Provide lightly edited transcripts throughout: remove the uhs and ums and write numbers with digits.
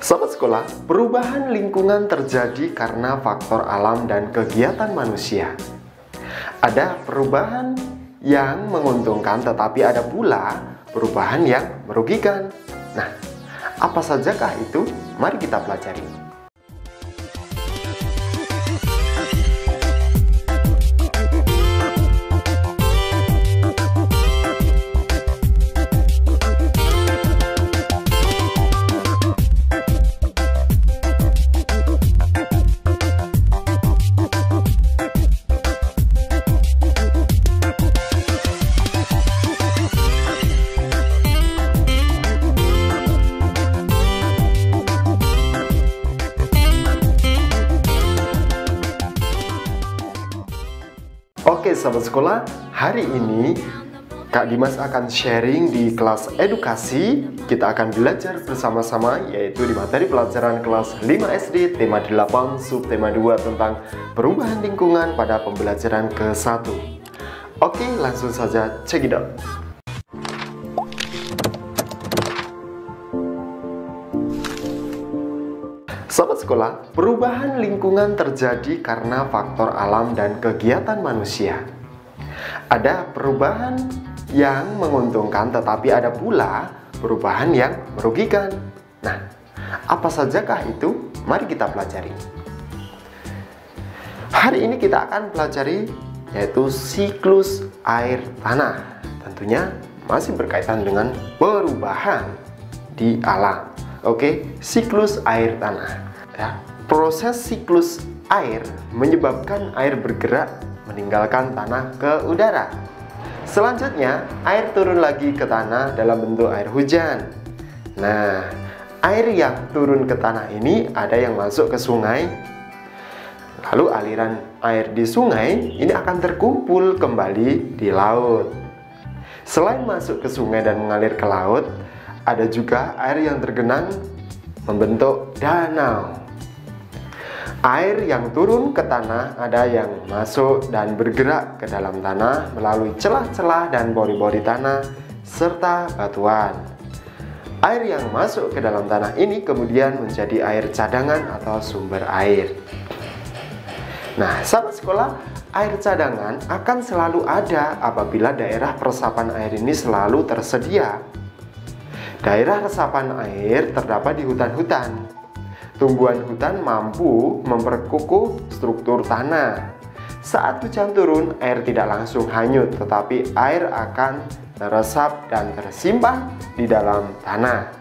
Sahabat sekolah, perubahan lingkungan terjadi karena faktor alam dan kegiatan manusia. Ada perubahan yang menguntungkan, tetapi ada pula perubahan yang merugikan. Nah, apa sajakah itu? Mari kita pelajari. Oke sahabat sekolah, hari ini Kak Dimas akan sharing di kelas edukasi. Kita akan belajar bersama-sama, yaitu di materi pelajaran kelas 5 SD tema 8 subtema 2 tentang perubahan lingkungan pada pembelajaran ke-1. Oke, langsung saja check it out. Sahabat sekolah, perubahan lingkungan terjadi karena faktor alam dan kegiatan manusia. Ada perubahan yang menguntungkan, tetapi ada pula perubahan yang merugikan. Nah, apa sajakah itu? Mari kita pelajari. Hari ini kita akan pelajari yaitu siklus air tanah. Tentunya masih berkaitan dengan perubahan di alam. Oke, siklus air tanah. Ya, proses siklus air menyebabkan air bergerak meninggalkan tanah ke udara. Selanjutnya, air turun lagi ke tanah dalam bentuk air hujan. Nah, air yang turun ke tanah ini ada yang masuk ke sungai. Lalu aliran air di sungai ini akan terkumpul kembali di laut. Selain masuk ke sungai dan mengalir ke laut, ada juga air yang tergenang membentuk danau. Air yang turun ke tanah ada yang masuk dan bergerak ke dalam tanah melalui celah-celah dan pori-pori tanah serta batuan. Air yang masuk ke dalam tanah ini kemudian menjadi air cadangan atau sumber air. Nah, sahabat sekolah, air cadangan akan selalu ada apabila daerah resapan air ini selalu tersedia. Daerah resapan air terdapat di hutan-hutan. Tumbuhan hutan mampu memperkukuh struktur tanah. Saat hujan turun, air tidak langsung hanyut, tetapi air akan teresap dan tersimpan di dalam tanah.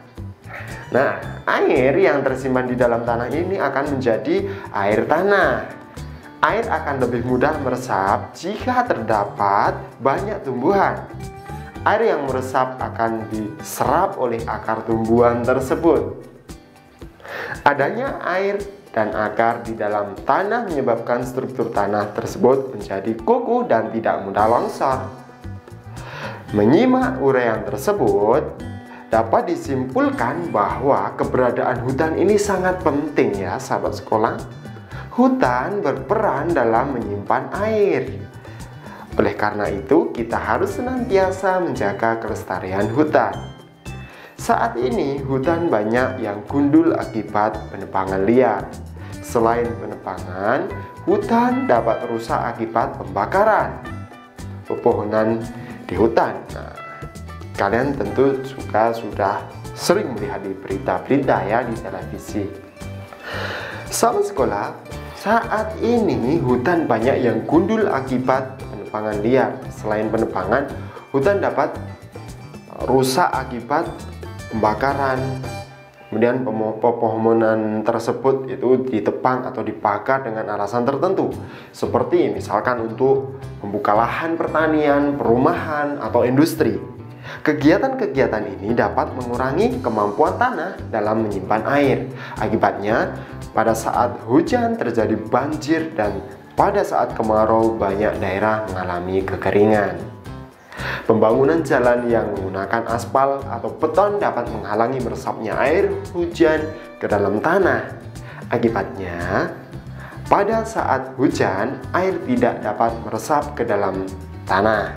Nah, air yang tersimpan di dalam tanah ini akan menjadi air tanah. Air akan lebih mudah meresap jika terdapat banyak tumbuhan. Air yang meresap akan diserap oleh akar tumbuhan tersebut. Adanya air dan akar di dalam tanah menyebabkan struktur tanah tersebut menjadi kukuh dan tidak mudah longsor. Menyimak uraian tersebut, dapat disimpulkan bahwa keberadaan hutan ini sangat penting ya sahabat sekolah. Hutan berperan dalam menyimpan air. Oleh karena itu, kita harus senantiasa menjaga kelestarian hutan. Saat ini, hutan banyak yang gundul akibat penebangan liar. Selain penebangan, hutan dapat rusak akibat pembakaran pepohonan di hutan. Nah, kalian tentu juga sudah sering melihat di berita-berita ya di televisi. Sahabat sekolah, saat ini hutan banyak yang gundul akibat penebangan liar. Selain penebangan, hutan dapat rusak akibat pembakaran. Kemudian pepohonan tersebut itu ditebang atau dibakar dengan alasan tertentu, seperti misalkan untuk membuka lahan pertanian, perumahan, atau industri. Kegiatan-kegiatan ini dapat mengurangi kemampuan tanah dalam menyimpan air. Akibatnya, pada saat hujan terjadi banjir dan pada saat kemarau banyak daerah mengalami kekeringan. Pembangunan jalan yang menggunakan aspal atau beton dapat menghalangi meresapnya air hujan ke dalam tanah. Akibatnya, pada saat hujan, air tidak dapat meresap ke dalam tanah.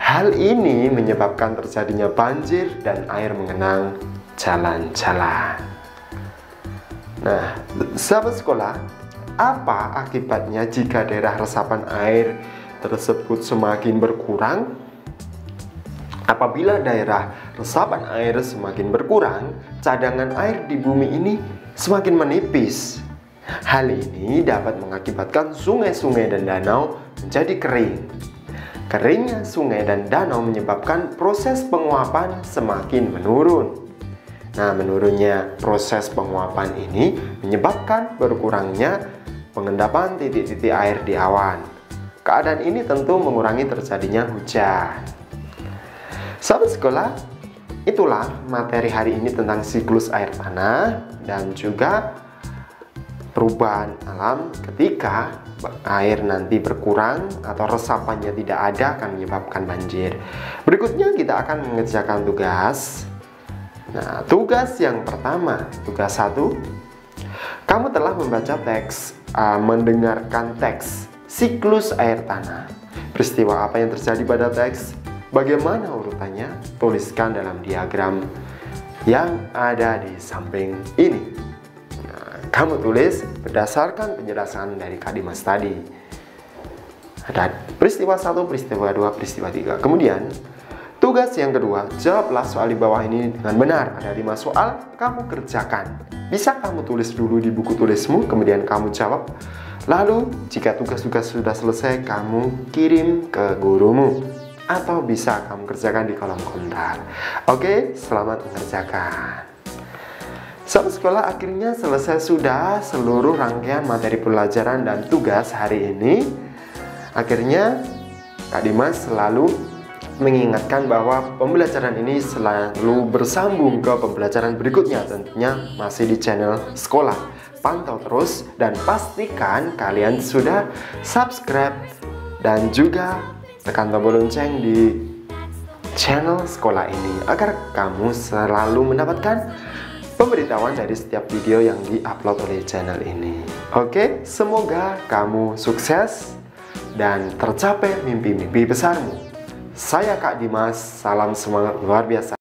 Hal ini menyebabkan terjadinya banjir dan air mengenang jalan-jalan. Nah, sahabat sekolah, apa akibatnya jika daerah resapan air tersebut semakin berkurang? Apabila daerah resapan air semakin berkurang, cadangan air di bumi ini semakin menipis. Hal ini dapat mengakibatkan sungai-sungai dan danau menjadi kering. Keringnya sungai dan danau menyebabkan proses penguapan semakin menurun. Nah, menurunnya proses penguapan ini menyebabkan berkurangnya pengendapan titik-titik air di awan. Keadaan ini tentu mengurangi terjadinya hujan. Sahabat sekolah, itulah materi hari ini tentang siklus air tanah dan juga perubahan alam ketika air nanti berkurang atau resapannya tidak ada akan menyebabkan banjir. Berikutnya kita akan mengerjakan tugas. Nah, tugas yang pertama, tugas 1. Kamu telah membaca teks, mendengarkan teks siklus air tanah. Peristiwa apa yang terjadi pada teks? Bagaimana urutannya? Tuliskan dalam diagram yang ada di samping ini. Nah, kamu tulis berdasarkan penjelasan dari Kak Dimas tadi. Ada peristiwa 1, peristiwa 2, peristiwa 3. Kemudian, tugas yang kedua, jawablah soal di bawah ini dengan benar. Ada 5 soal, kamu kerjakan. Bisa kamu tulis dulu di buku tulismu, kemudian kamu jawab. Lalu, jika tugas-tugas sudah selesai, kamu kirim ke gurumu. Atau bisa kamu kerjakan di kolom komentar. Oke, selamat mengerjakan. Sahabat sekolah, akhirnya selesai sudah seluruh rangkaian materi pelajaran dan tugas hari ini. Akhirnya, Kak Dimas selalu mengingatkan bahwa pembelajaran ini selalu bersambung ke pembelajaran berikutnya. Tentunya masih di channel sekolah. Pantau terus dan pastikan kalian sudah subscribe dan juga tekan tombol lonceng di channel sekolah ini agar kamu selalu mendapatkan pemberitahuan dari setiap video yang diupload oleh channel ini. Oke, semoga kamu sukses dan tercapai mimpi-mimpi besarmu. Saya Kak Dimas, salam semangat luar biasa.